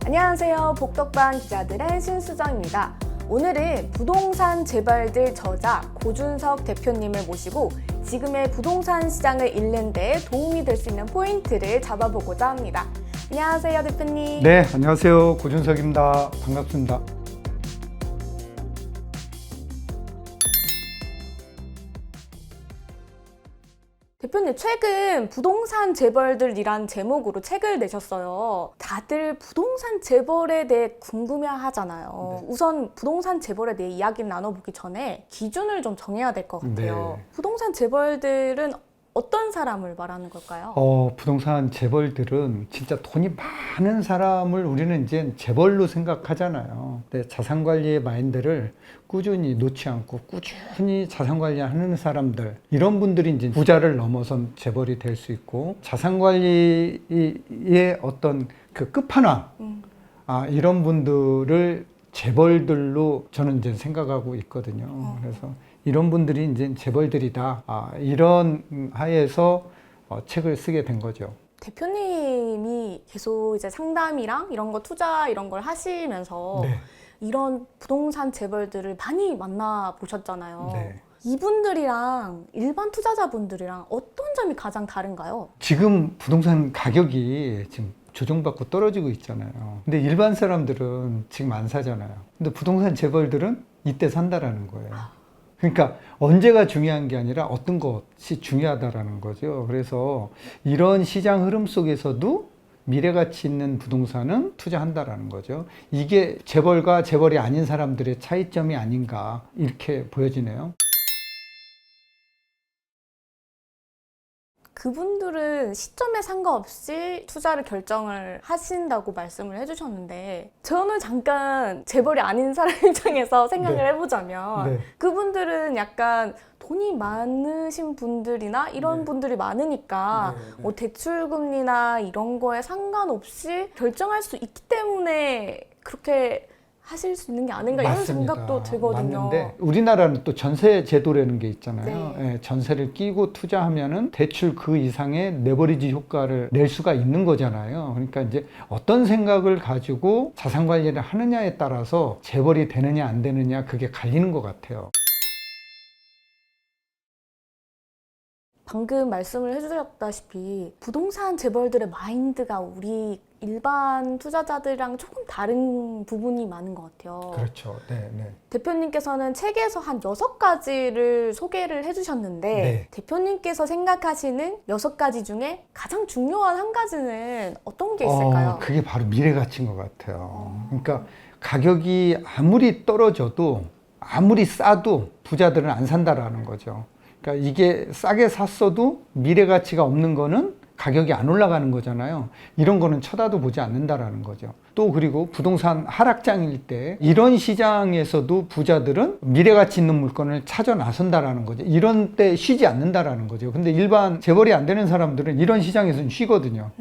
안녕하세요. 복덕방 기자들의 신수정입니다. 오늘은 부동산 재벌들 저자 고준석 대표님을 모시고 지금의 부동산 시장을 읽는 데 도움이 될 수 있는 포인트를 잡아보고자 합니다. 안녕하세요, 대표님. 네, 안녕하세요. 고준석입니다. 반갑습니다. 대표님, 최근 부동산 재벌들이란 제목으로 책을 내셨어요. 다들 부동산 재벌에 대해 궁금해하잖아요. 네. 우선 부동산 재벌에 대해 이야기를 나눠보기 전에 기준을 좀 정해야 될 것 같아요. 네. 부동산 재벌들은 어떤 사람을 말하는 걸까요? 부동산 재벌들은 진짜 돈이 많은 사람을 우리는 이제 재벌로 생각하잖아요. 근데 자산 관리의 마인드를 꾸준히 놓지 않고 꾸준히 자산 관리하는 사람들, 이런 분들이 이제 부자를 넘어선 재벌이 될 수 있고, 자산 관리의 어떤 그 끝판왕, 이런 분들을 재벌들로 저는 이제 생각하고 있거든요. 그래서 이런 분들이 이제 재벌들이다. 이런 하에서 책을 쓰게 된 거죠. 대표님이 계속 이제 상담이랑 이런 거 투자 이런 걸 하시면서 네. 이런 부동산 재벌들을 많이 만나 보셨잖아요. 네. 이분들이랑 일반 투자자분들이랑 어떤 점이 가장 다른가요? 지금 부동산 가격이 지금 조정받고 떨어지고 있잖아요. 근데 일반 사람들은 지금 안 사잖아요. 근데 부동산 재벌들은 이때 산다라는 거예요. 그러니까 언제가 중요한 게 아니라 어떤 것이 중요하다라는 거죠. 그래서 이런 시장 흐름 속에서도 미래 가치 있는 부동산은 투자한다라는 거죠. 이게 재벌과 재벌이 아닌 사람들의 차이점이 아닌가 이렇게 보여지네요. 그분들은 시점에 상관없이 투자를 결정을 하신다고 말씀을 해주셨는데, 저는 잠깐 재벌이 아닌 사람 입장에서 생각을 네. 해보자면 네. 그분들은 약간 돈이 많으신 분들이나 이런 네. 분들이 많으니까 네. 뭐 대출금리나 이런 거에 상관없이 결정할 수 있기 때문에 그렇게 하실 수 있는 게 아닌가 이런 맞습니다. 생각도 들거든요. 맞는데 우리나라는 또 전세 제도라는 게 있잖아요. 네. 예, 전세를 끼고 투자하면은 대출 그 이상의 레버리지 효과를 낼 수가 있는 거잖아요. 그러니까 이제 어떤 생각을 가지고 자산 관리를 하느냐에 따라서 재벌이 되느냐 안 되느냐 그게 갈리는 것 같아요. 방금 말씀을 해주셨다시피 부동산 재벌들의 마인드가 우리 일반 투자자들이랑 조금 다른 부분이 많은 것 같아요. 그렇죠. 네, 네. 대표님께서는 책에서 한 6가지를 소개를 해주셨는데 네. 대표님께서 생각하시는 6가지 중에 가장 중요한 한 가지는 어떤 게 있을까요? 그게 바로 미래 가치인 것 같아요. 그러니까 가격이 아무리 떨어져도 아무리 싸도 부자들은 안 산다라는 거죠. 그러니까 이게 싸게 샀어도 미래 가치가 없는 거는 가격이 안 올라가는 거잖아요. 이런 거는 쳐다도 보지 않는다라는 거죠. 또 그리고 부동산 하락장일 때 이런 시장에서도 부자들은 미래 가치 있는 물건을 찾아 나선다라는 거죠. 이런 때 쉬지 않는다라는 거죠. 근데 일반 재벌이 안 되는 사람들은 이런 시장에서는 쉬거든요.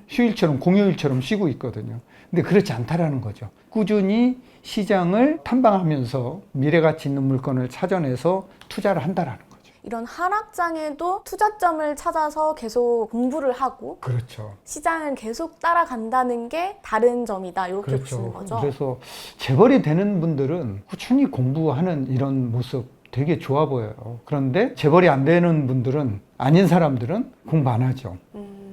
휴일처럼 공휴일처럼 쉬고 있거든요. 근데 그렇지 않다라는 거죠. 꾸준히 시장을 탐방하면서 미래 가치 있는 물건을 찾아내서 투자를 한다라는 거죠. 이런 하락장에도 투자점을 찾아서 계속 공부를 하고 그렇죠. 시장을 계속 따라간다는 게 다른 점이다 이렇게 보시는 그렇죠. 거죠? 그래서 재벌이 되는 분들은 꾸준히 공부하는 이런 모습 되게 좋아 보여요. 그런데 재벌이 안 되는 분들은, 아닌 사람들은 공부 안 하죠.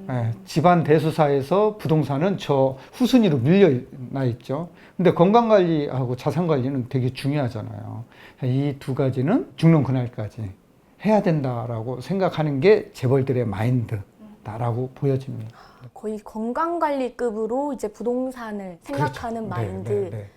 예, 집안 대수사에서 부동산은 저 후순위로 밀려나 있죠. 근데 건강관리하고 자산관리는 되게 중요하잖아요. 이 두 가지는 죽는 그날까지 해야 된다라고 생각하는 게 재벌들의 마인드다라고 보여집니다. 거의 건강관리급으로 이제 부동산을 생각하는 그렇죠. 마인드. 네, 네, 네.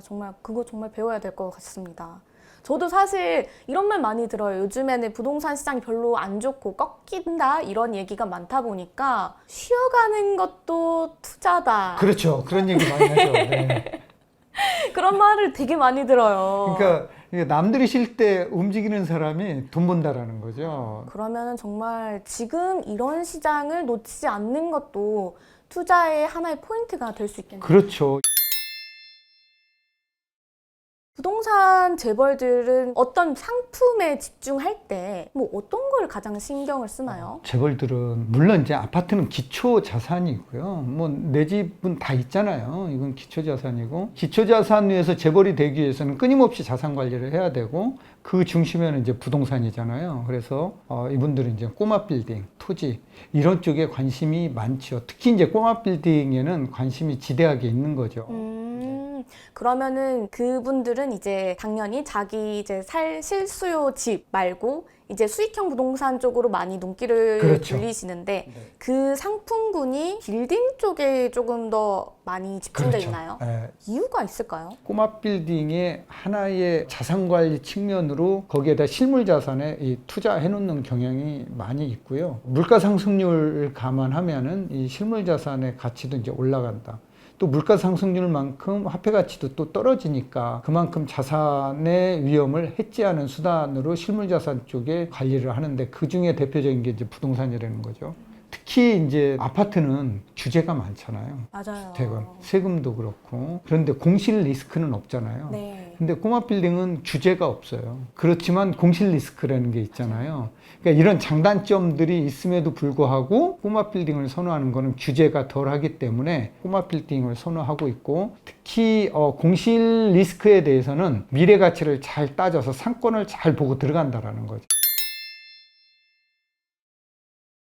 정말 그거 정말 배워야 될 것 같습니다. 저도 사실 이런 말 많이 들어요. 요즘에는 부동산 시장이 별로 안 좋고 꺾인다 이런 얘기가 많다 보니까 쉬어가는 것도 투자다. 그렇죠. 그런 얘기 많이 하죠. 네. 그런 말을 되게 많이 들어요. 그러니까 남들이 쉴 때 움직이는 사람이 돈 번다라는 거죠. 그러면은 정말 지금 이런 시장을 놓치지 않는 것도 투자의 하나의 포인트가 될 수 있겠네요. 그렇죠. 부동산 부동산 재벌들은 어떤 상품에 집중할 때 뭐 어떤 걸 가장 신경을 쓰나요? 재벌들은 물론 이제 아파트는 기초 자산이고요. 뭐 내 집은 다 있잖아요. 이건 기초 자산이고 기초 자산 위에서 재벌이 되기 위해서는 끊임없이 자산 관리를 해야 되고 그 중심에는 이제 부동산이잖아요. 그래서 이분들은 이제 꼬마 빌딩, 토지 이런 쪽에 관심이 많죠. 특히 이제 꼬마 빌딩에는 관심이 지대하게 있는 거죠. 그러면은 그분들은 이제 당연히 자기 이제 살 실수요 집 말고 이제 수익형 부동산 쪽으로 많이 눈길을 그렇죠. 돌리시는데 네. 그 상품군이 빌딩 쪽에 조금 더 많이 집중되어 그렇죠. 있나요? 예. 이유가 있을까요? 꼬마 빌딩의 하나의 자산 관리 측면으로 거기에다 실물 자산에 투자해 놓는 경향이 많이 있고요. 물가 상승률을 감안하면은 이 실물 자산의 가치도 이제 올라간다. 또 물가 상승률만큼 화폐 가치도 또 떨어지니까 그만큼 자산의 위험을 해지하는 수단으로 실물 자산 쪽에 관리를 하는데 그 중에 대표적인 게 이제 부동산이라는 거죠. 특히 이제 아파트는 규제가 많잖아요. 맞아요. 대건 세금도 그렇고 그런데 공실 리스크는 없잖아요. 네. 근데 꼬마 빌딩은 규제가 없어요. 그렇지만 공실 리스크라는 게 있잖아요. 그러니까 이런 장단점들이 있음에도 불구하고 꼬마 빌딩을 선호하는 거는 규제가 덜하기 때문에 꼬마 빌딩을 선호하고 있고 특히 공실 리스크에 대해서는 미래 가치를 잘 따져서 상권을 잘 보고 들어간다라는 거죠.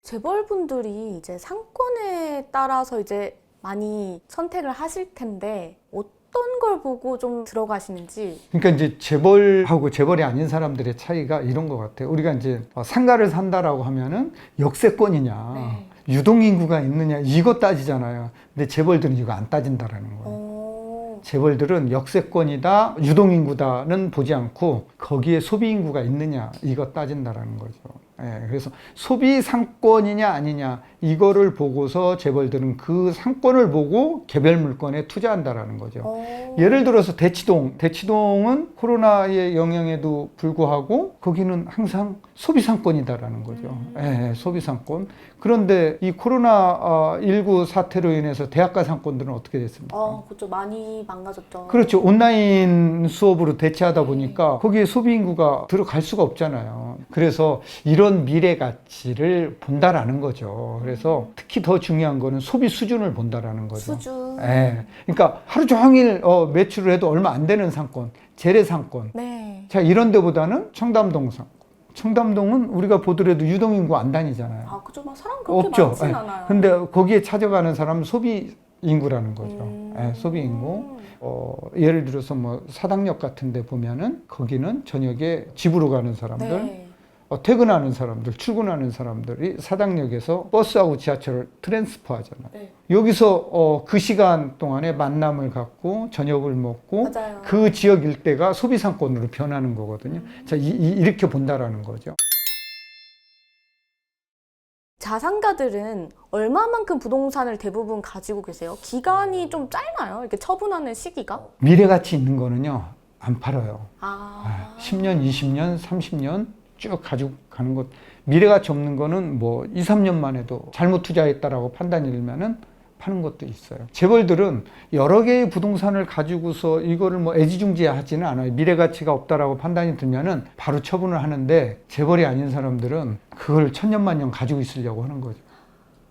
재벌분들이 이제 상권에 따라서 이제 많이 선택을 하실 텐데 어떤 걸 보고 좀 들어가시는지. 그러니까 이제 재벌하고 재벌이 아닌 사람들의 차이가 이런 것 같아요. 우리가 이제 상가를 산다라고 하면은 역세권이냐, 네. 유동인구가 있느냐 이거 따지잖아요. 근데 재벌들은 이거 안 따진다라는 거예요. 재벌들은 역세권이다, 유동인구다는 보지 않고 거기에 소비인구가 있느냐 이거 따진다라는 거죠. 예, 그래서 소비 상권이냐 아니냐 이거를 보고서 재벌들은 그 상권을 보고 개별 물건에 투자한다라는 거죠. 예를 들어서 대치동은 코로나의 영향에도 불구하고 거기는 항상 소비 상권이다라는 거죠. 예, 소비 상권. 그런데 이 코로나19 사태로 인해서 대학가 상권들은 어떻게 됐습니까? 그렇죠. 많이 망가졌죠. 그렇죠. 온라인 수업으로 대체하다 보니까 거기에 소비 인구가 들어갈 수가 없잖아요. 그래서 이런 미래 가치를 본다라는 거죠. 그래서 특히 더 중요한 거는 소비 수준을 본다라는 거죠. 수준. 예. 그러니까 하루 종일 매출을 해도 얼마 안 되는 상권, 재래 상권. 네. 자, 이런 데보다는 청담동 상권. 청담동은 우리가 보더라도 유동인구 안 다니잖아요. 그죠. 막 사람 그렇게 없죠. 많진 예. 않아요. 근데 거기에 찾아가는 사람은 소비 인구라는 거죠. 예, 소비 인구. 예를 들어서 뭐 사당역 같은 데 보면은 거기는 저녁에 집으로 가는 사람들, 네. 퇴근하는 사람들, 출근하는 사람들이 사당역에서 버스하고 지하철을 트랜스퍼 하잖아요. 네. 여기서 그 시간 동안에 만남을 갖고 저녁을 먹고 맞아요. 그 지역 일대가 소비 상권으로 변하는 거거든요. 자, 이렇게 본다라는 거죠. 자산가들은 얼마만큼 부동산을 대부분 가지고 계세요? 기간이 좀 짧나요? 이렇게 처분하는 시기가? 미래 가치 있는 거는요, 안 팔아요. 10년, 20년, 30년 쭉 가지고 가는 것. 미래 가치 없는 거는 뭐 2, 3년만 해도 잘못 투자했다라고 판단이 들면은 파는 것도 있어요. 재벌들은 여러 개의 부동산을 가지고서 이거를 뭐 애지중지하지는 않아요. 미래 가치가 없다라고 판단이 들면은 바로 처분을 하는데 재벌이 아닌 사람들은 그걸 천년만년 가지고 있으려고 하는 거죠.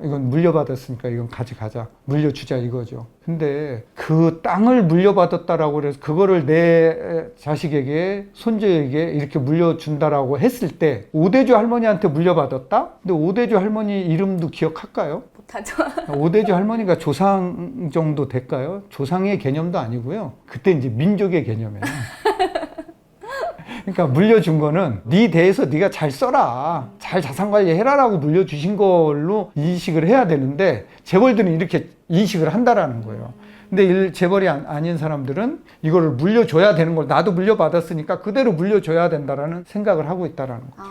이건 물려받았으니까 이건 가져가자. 물려주자 이거죠. 근데 그 땅을 물려받았다라고 그래서 그거를 내 자식에게, 손주에게 이렇게 물려준다라고 했을 때 오대주 할머니한테 물려받았다? 근데 오대주 할머니 이름도 기억할까요? 못하죠. 오대주 할머니가 조상 정도 될까요? 조상의 개념도 아니고요. 그때 이제 민족의 개념이에요. 그러니까 물려준 거는 네 대해서 네가 잘 써라, 잘 자산 관리해라라고 물려주신 걸로 인식을 해야 되는데 재벌들은 이렇게 인식을 한다라는 거예요. 근데 재벌이 아닌 사람들은 이거를 물려줘야 되는 걸 나도 물려받았으니까 그대로 물려줘야 된다라는 생각을 하고 있다라는 거죠.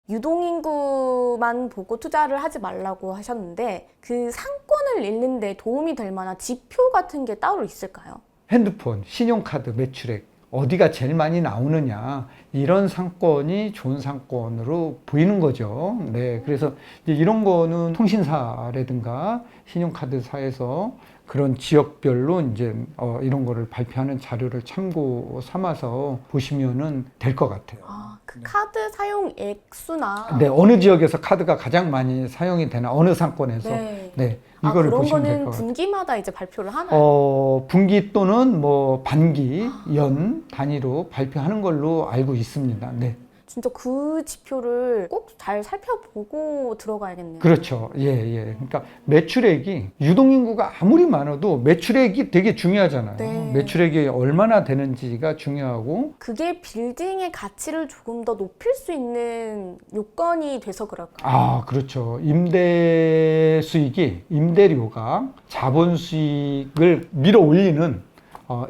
유동인구만 보고 투자를 하지 말라고 하셨는데 그 상권을 잃는 데 도움이 될 만한 지표 같은 게 따로 있을까요? 핸드폰, 신용카드 매출액 어디가 제일 많이 나오느냐 이런 상권이 좋은 상권으로 보이는 거죠. 네, 그래서 이제 이런 거는 통신사라든가 신용카드사에서 그런 지역별로 이제 이런 거를 발표하는 자료를 참고 삼아서 보시면은 될 것 같아요. 그 카드 사용 액수나 네, 어느 지역에서 카드가 가장 많이 사용이 되나, 어느 상권에서. 네. 네, 이거를 그런 보시면 될 거는 것 같아요. 분기마다 이제 발표를 하나요? 분기 또는 뭐 반기, 연 단위로 발표하는 걸로 알고 있습니다. 네. 진짜 그 지표를 꼭 잘 살펴보고 들어가야겠네요. 그렇죠. 예, 예. 그러니까 매출액이 유동인구가 아무리 많아도 매출액이 되게 중요하잖아요. 네. 매출액이 얼마나 되는지가 중요하고. 그게 빌딩의 가치를 조금 더 높일 수 있는 요건이 돼서 그럴까요? 아, 그렇죠. 임대 수익이, 임대료가 자본 수익을 밀어 올리는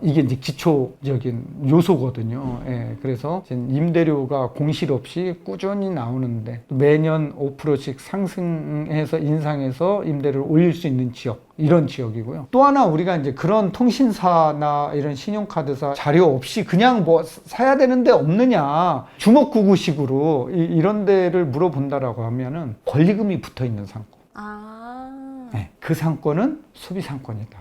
이게 이제 기초적인 요소거든요. 예, 그래서 임대료가 공실 없이 꾸준히 나오는데 매년 5%씩 상승해서 인상해서 임대료를 올릴 수 있는 지역, 이런 지역이고요. 또 하나 우리가 이제 그런 통신사나 이런 신용카드사 자료 없이 그냥 뭐 사야 되는데 없느냐, 주먹구구식으로 이런 데를 물어본다라고 하면은 권리금이 붙어 있는 상권. 네, 그 상권은 소비 상권이다.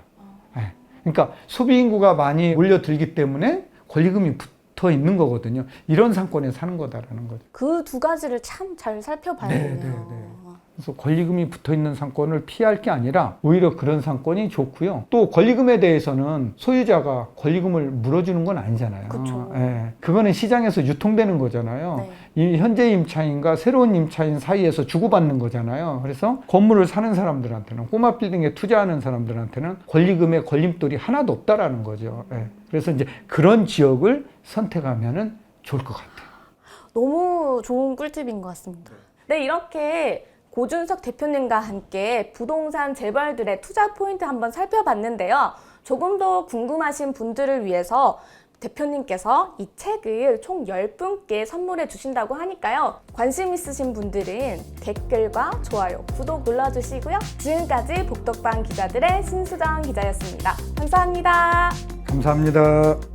네. 그러니까 소비 인구가 많이 몰려들기 때문에 권리금이 붙어 있는 거거든요. 이런 상권에 사는 거다라는 거죠. 그 두 가지를 참 잘 살펴봐야겠네요. 그래서 권리금이 붙어 있는 상권을 피할 게 아니라 오히려 그런 상권이 좋고요. 또 권리금에 대해서는 소유자가 권리금을 물어주는 건 아니잖아요. 그쵸. 예, 그거는 시장에서 유통되는 거잖아요. 네. 이 현재 임차인과 새로운 임차인 사이에서 주고받는 거잖아요. 그래서 건물을 사는 사람들한테는, 꼬마 빌딩에 투자하는 사람들한테는 권리금의 걸림돌이 하나도 없다라는 거죠. 예. 그래서 이제 그런 지역을 선택하면은 좋을 것 같아요. 너무 좋은 꿀팁인 것 같습니다. 네, 이렇게 고준석 대표님과 함께 부동산 재벌들의 투자 포인트 한번 살펴봤는데요. 조금 더 궁금하신 분들을 위해서 대표님께서 이 책을 총 10분께 선물해 주신다고 하니까요. 관심 있으신 분들은 댓글과 좋아요, 구독 눌러주시고요. 지금까지 복덕방 기자들의 신수정 기자였습니다. 감사합니다. 감사합니다.